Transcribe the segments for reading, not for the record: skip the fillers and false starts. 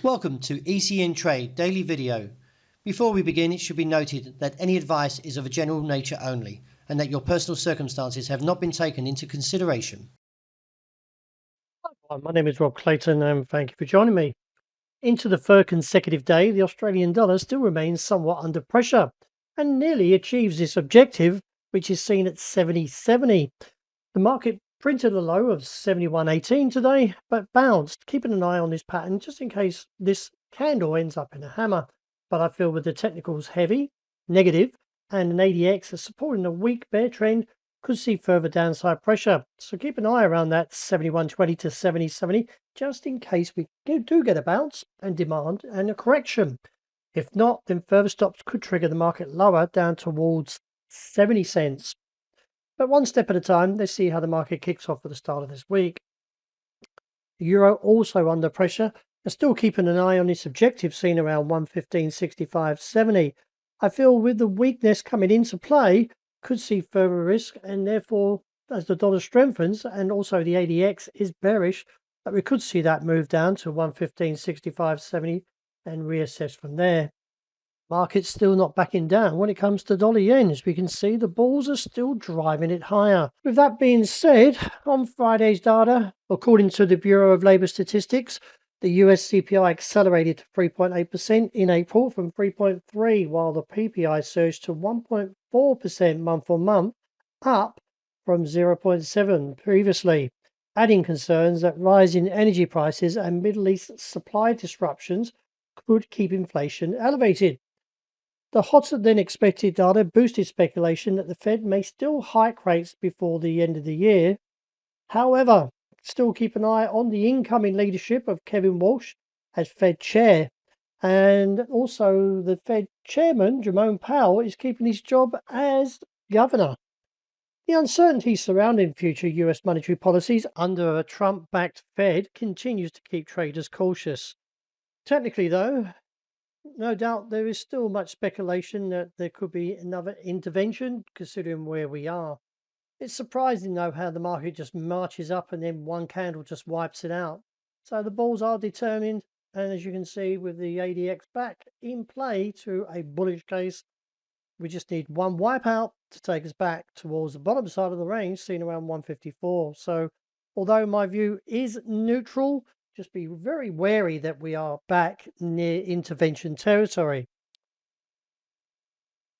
Welcome to ECN Trade Daily Video. Before we begin, it should be noted that any advice is of a general nature only and that your personal circumstances have not been taken into consideration. Hi, my name is Rob Clayton and thank you for joining me. Into the third consecutive day, the Australian dollar still remains somewhat under pressure and nearly achieves this objective, which is seen at 70.70. The market printed a low of 71.18 today, but bounced, keeping an eye on this pattern just in case this candle ends up in a hammer. But I feel with the technicals heavy, negative, and an ADX is supporting a weak bear trend, could see further downside pressure. So keep an eye around that 71.20 to 70.70 just in case we do get a bounce and demand and a correction. If not, then further stops could trigger the market lower down towards 70 cents. But one step at a time, let's see how the market kicks off at the start of this week. The euro also under pressure and still keeping an eye on its objective seen around 115.65.70. I feel with the weakness coming into play, could see further risk, and therefore as the dollar strengthens and also the ADX is bearish, that we could see that move down to 115.65.70 and reassess from there. Market's still not backing down when it comes to dollar yen. As we can see, the bulls are still driving it higher. With that being said, on Friday's data, according to the Bureau of Labour Statistics, the US CPI accelerated to 3.8% in April from 3.3%, while the PPI surged to 1.4% month on month, up from 0.7% previously, adding concerns that rising energy prices and Middle East supply disruptions could keep inflation elevated. The hotter than expected data boosted speculation that the Fed may still hike rates before the end of the year. However, still keep an eye on the incoming leadership of Kevin Walsh as Fed chair. And also the Fed chairman, Jerome Powell, is keeping his job as governor. The uncertainty surrounding future US monetary policies under a Trump-backed Fed continues to keep traders cautious. Technically, though, no doubt there is still much speculation that there could be another intervention considering where we are. It's surprising though how the market just marches up and then one candle just wipes it out. So the bulls are determined, and as you can see with the ADX back in play to a bullish case, we just need one wipeout to take us back towards the bottom side of the range seen around 154. So although my view is neutral, just be very wary that we are back near intervention territory.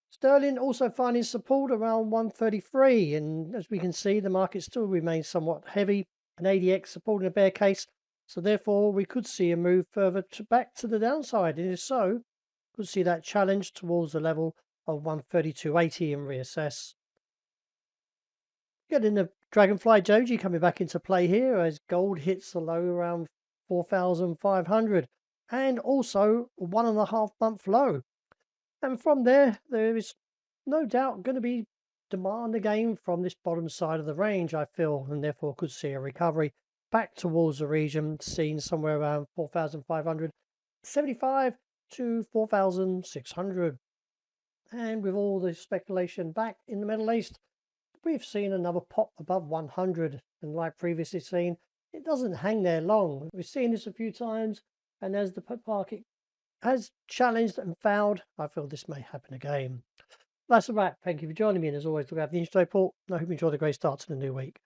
Sterling also finding support around 133, and as we can see, the market still remains somewhat heavy, an ADX supporting a bear case, so therefore we could see a move further back to the downside, and if so, could see that challenge towards the level of 132.80 and reassess. Getting the Dragonfly Doji coming back into play here as gold hits the low around 4,500 and also a 1.5 month low. And from there is no doubt going to be demand again from this bottom side of the range, I feel, and therefore could see a recovery back towards the region seen somewhere around 4,575 to 4,600. And with all the speculation back in the Middle East, we've seen another pop above 100, and like previously seen, it doesn't hang there long. We've seen this a few times, and as the market has challenged and failed, I feel this may happen again. That's a wrap. Thank you for joining me, and as always, look out for the interest report. I hope you enjoy the great start to the new week.